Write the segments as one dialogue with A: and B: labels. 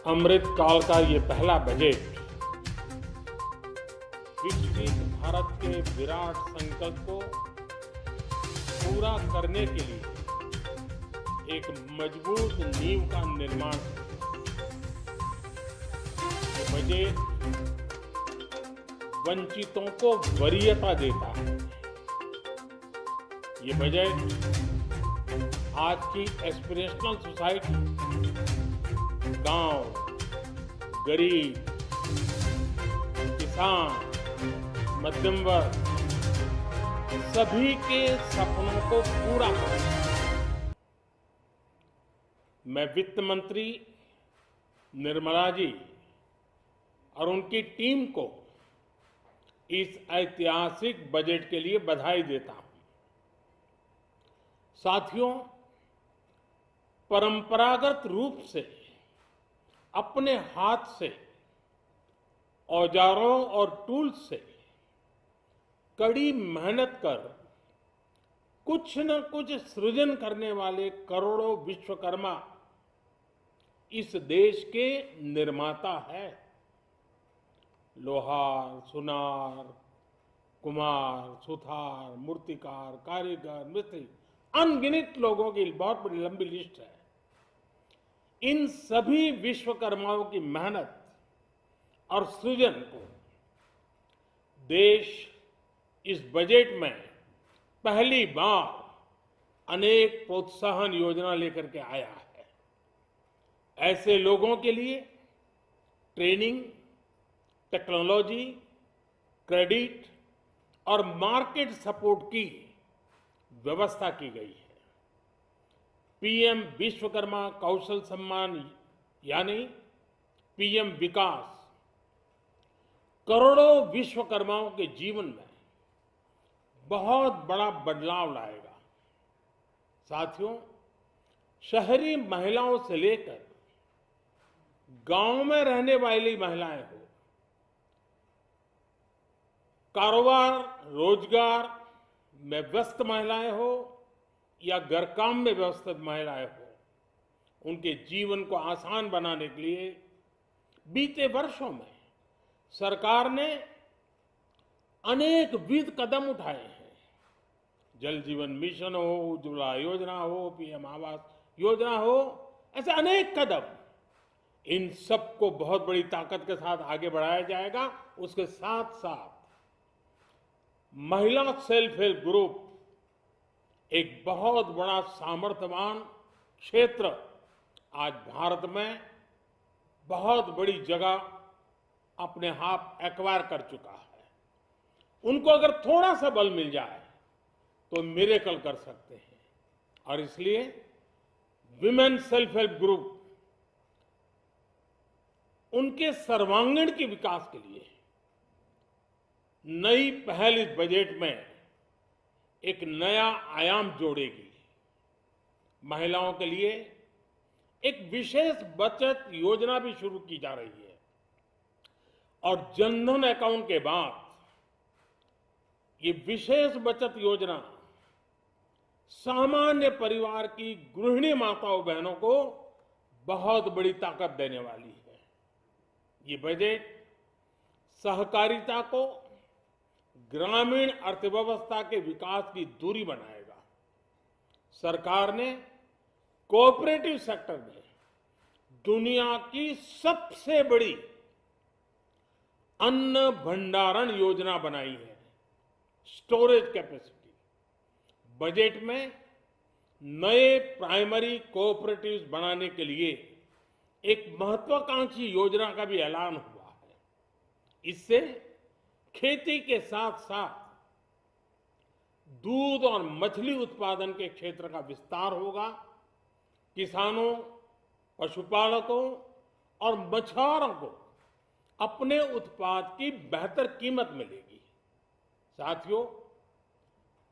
A: अमृत काल का ये पहला बजट विकसित भारत के विराट संकल्प को पूरा करने के लिए एक मजबूत नींव का निर्माण है। ये बजट वंचितों को वरीयता देता है। ये बजट आज की एस्पिरेशनल सोसाइटी, गांव, गरीब, किसान, मध्यम वर्ग, सभी के सपनों को पूरा करेगा। मैं वित्त मंत्री निर्मला जी और उनकी टीम को इस ऐतिहासिक बजट के लिए बधाई देता हूं। साथियों, परंपरागत रूप से अपने हाथ से औजारों और टूल्स से कड़ी मेहनत कर कुछ न कुछ सृजन करने वाले करोड़ों विश्वकर्मा इस देश के निर्माता है। लोहार, सुनार, कुम्हार, सुथार, मूर्तिकार, कारीगर, मिस्त्री, अनगिनत लोगों की बहुत बड़ी लंबी लिस्ट है। इन सभी विश्वकर्माओं की मेहनत और सृजन को देश इस बजट में पहली बार अनेक प्रोत्साहन योजना लेकर के आया है। ऐसे लोगों के लिए ट्रेनिंग, टेक्नोलॉजी, क्रेडिट और मार्केट सपोर्ट की व्यवस्था की गई है। पीएम विश्वकर्मा कौशल सम्मान यानी पीएम विकास करोड़ों विश्वकर्माओं के जीवन में बहुत बड़ा बदलाव लाएगा। साथियों, शहरी महिलाओं से लेकर गांव में रहने वाली महिलाएं हो, कारोबार रोजगार में व्यस्त महिलाएं हो या घर काम में व्यस्त महिलाएं हो, उनके जीवन को आसान बनाने के लिए बीते वर्षों में सरकार ने अनेक विध कदम उठाए हैं। जल जीवन मिशन हो, उज्ज्वला योजना हो, पीएम आवास योजना हो, ऐसे अनेक कदम। इन सबको बहुत बड़ी ताकत के साथ आगे बढ़ाया जाएगा। उसके साथ साथ महिला सेल्फ हेल्प ग्रुप एक बहुत बड़ा सामर्थ्यवान क्षेत्र आज भारत में बहुत बड़ी जगह अपने हाथ एक्वायर कर चुका है। उनको अगर थोड़ा सा बल मिल जाए तो मिरेकल कर सकते हैं। और इसलिए विमेन सेल्फ हेल्प ग्रुप उनके सर्वांगीण के विकास के लिए नई पहल इस बजट में एक नया आयाम जोड़ेगी। महिलाओं के लिए एक विशेष बचत योजना भी शुरू की जा रही है और जनधन अकाउंट के बाद ये विशेष बचत योजना सामान्य परिवार की गृहिणी माताओं बहनों को बहुत बड़ी ताकत देने वाली है। ये बजट सहकारिता को ग्रामीण अर्थव्यवस्था के विकास की धुरी बनाएगा। सरकार ने कोऑपरेटिव सेक्टर में दुनिया की सबसे बड़ी अन्न भंडारण योजना बनाई है, स्टोरेज कैपेसिटी। बजट में नए प्राइमरी कोऑपरेटिव्स बनाने के लिए एक महत्वाकांक्षी योजना का भी ऐलान हुआ है। इससे खेती के साथ साथ दूध और मछली उत्पादन के क्षेत्र का विस्तार होगा। किसानों, पशुपालकों और मछुआरों को अपने उत्पाद की बेहतर कीमत मिलेगी। साथियों,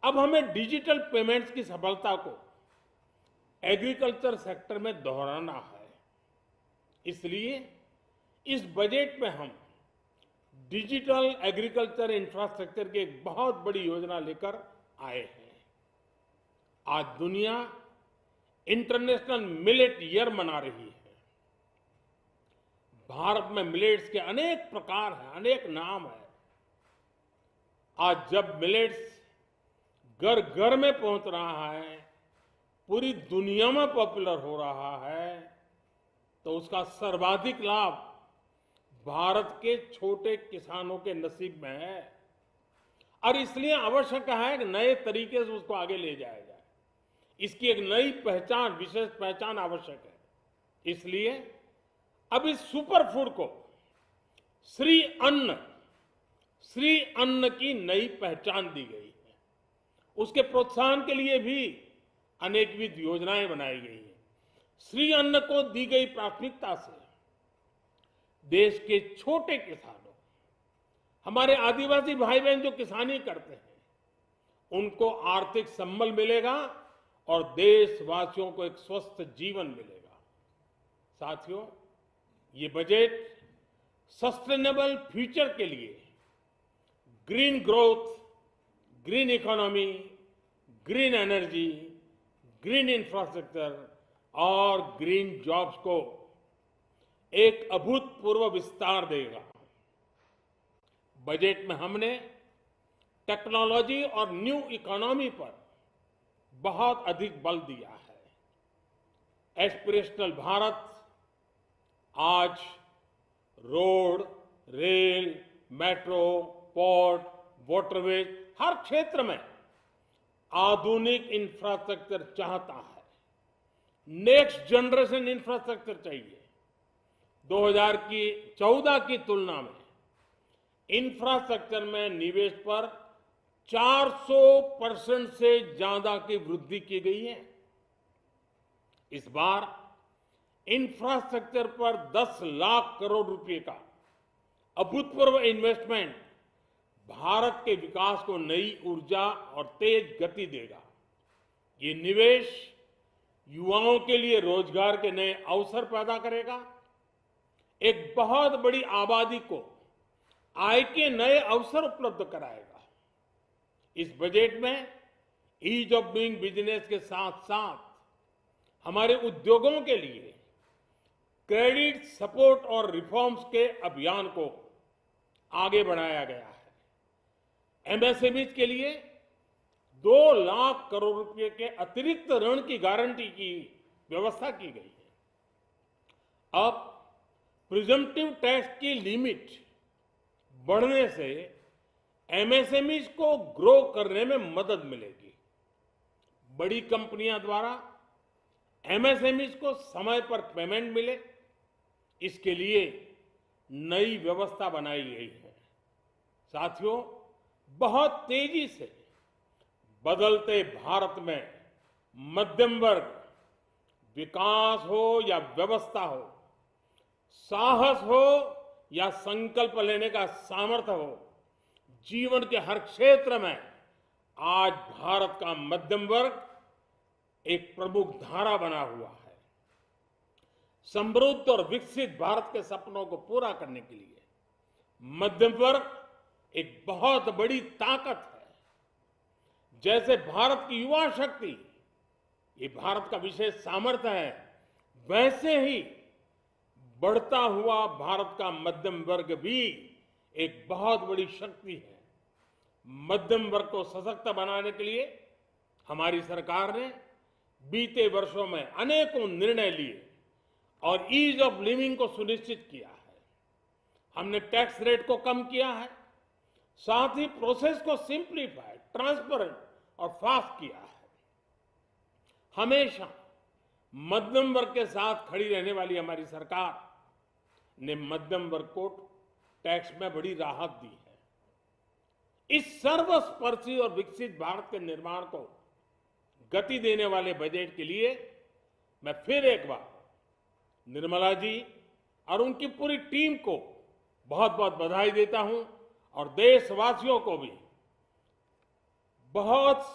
A: अब हमें डिजिटल पेमेंट्स की सफलता को एग्रीकल्चर सेक्टर में दोहराना है। इसलिए इस बजट में हम डिजिटल एग्रीकल्चर इंफ्रास्ट्रक्चर की एक बहुत बड़ी योजना लेकर आए हैं। आज दुनिया इंटरनेशनल मिलेट ईयर मना रही है। भारत में मिलेट्स के अनेक प्रकार हैं, अनेक नाम हैं। आज जब मिलेट्स घर घर में पहुंच रहा है, पूरी दुनिया में पॉपुलर हो रहा है, तो उसका सर्वाधिक लाभ भारत के छोटे किसानों के नसीब में है। और इसलिए आवश्यक है कि नए तरीके से उसको आगे ले जाया जाए। इसकी एक नई पहचान, विशेष पहचान आवश्यक है। इसलिए अब इस सुपर फूड को श्री अन्न की नई पहचान दी गई है। उसके प्रोत्साहन के लिए भी अनेकविध योजनाएं बनाई गई हैं। श्री अन्न को दी गई प्राथमिकता से देश के छोटे किसानों, हमारे आदिवासी भाई बहन जो किसानी करते हैं, उनको आर्थिक संबल मिलेगा और देशवासियों को एक स्वस्थ जीवन मिलेगा। साथियों, ये बजट सस्टेनेबल फ्यूचर के लिए green growth, green economy, green energy, green infrastructure और ग्रीन जॉब्स को एक अभूतपूर्व विस्तार देगा। बजट में हमने टेक्नोलॉजी और न्यू इकोनॉमी पर बहुत अधिक बल दिया है। एस्पिरेशनल भारत आज road, rail, metro, port, waterways, हर क्षेत्र में आधुनिक इंफ्रास्ट्रक्चर चाहता है। नेक्स्ट जनरेशन इंफ्रास्ट्रक्चर चाहिए। 2014 की तुलना में इंफ्रास्ट्रक्चर में निवेश पर 400% से ज्यादा की वृद्धि की गई है। इस बार इंफ्रास्ट्रक्चर पर 10 लाख करोड़ रुपए का अभूतपूर्व इन्वेस्टमेंट भारत के विकास को नई ऊर्जा और तेज गति देगा। ये निवेश युवाओं के लिए रोजगार के नए अवसर पैदा करेगा, एक बहुत बड़ी आबादी को आय के नए अवसर उपलब्ध कराएगा। इस बजट में ईज ऑफ डूइंग बिजनेस के साथ साथ हमारे उद्योगों के लिए क्रेडिट सपोर्ट और रिफॉर्म्स के अभियान को आगे बढ़ाया गया है। एमएसएमईज के लिए 2 लाख करोड़ रुपए के अतिरिक्त ऋण की गारंटी की व्यवस्था की गई है। अब प्रिजम्पटिव टैक्स की लिमिट बढ़ने से एमएसएमईज को ग्रो करने में मदद मिलेगी। बड़ी कंपनियां द्वारा एमएसएमईज को समय पर पेमेंट मिले, इसके लिए नई व्यवस्था बनाई गई है। साथियों, बहुत तेजी से बदलते भारत में मध्यम वर्ग, विकास हो या व्यवस्था हो, साहस हो या संकल्प लेने का सामर्थ्य हो, जीवन के हर क्षेत्र में आज भारत का मध्यम वर्ग एक प्रमुख धारा बना हुआ है। समृद्ध और विकसित भारत के सपनों को पूरा करने के लिए मध्यम वर्ग एक बहुत बड़ी ताकत है। जैसे भारत की युवा शक्ति ये भारत का विशेष सामर्थ्य है, वैसे ही बढ़ता हुआ भारत का मध्यम वर्ग भी एक बहुत बड़ी शक्ति है। मध्यम वर्ग को सशक्त बनाने के लिए हमारी सरकार ने बीते वर्षों में अनेकों निर्णय लिए और ईज ऑफ लिविंग को सुनिश्चित किया है। हमने टैक्स रेट को कम किया है, साथ ही प्रोसेस को सिंप्लीफाई, ट्रांसपेरेंट और फास्ट किया है। हमेशा मध्यम वर्ग के साथ खड़ी रहने वाली हमारी सरकार ने मध्यम वर्ग को टैक्स में बड़ी राहत दी है। इस सर्वस्पर्शी और विकसित भारत के निर्माण को गति देने वाले बजट के लिए मैं फिर एक बार निर्मला जी और उनकी पूरी टीम को बहुत बहुत बधाई देता हूं और देशवासियों को भी बहुत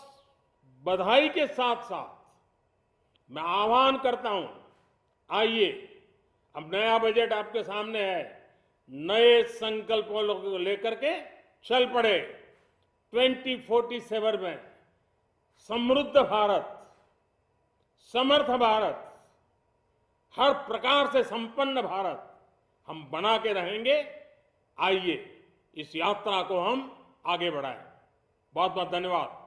A: बधाई के साथ साथ मैं आह्वान करता हूं, आइए अब नया बजट आपके सामने है, नए संकल्पों को लेकर के चल पड़े। 2047 में समृद्ध भारत, समर्थ भारत, हर प्रकार से संपन्न भारत हम बना के रहेंगे। आइए इस यात्रा को हम आगे बढ़ाएं। बहुत बहुत धन्यवाद।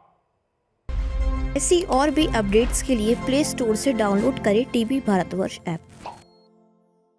B: ऐसी और भी अपडेट्स के लिए प्ले स्टोर से डाउनलोड करें टीवी भारतवर्ष ऐप।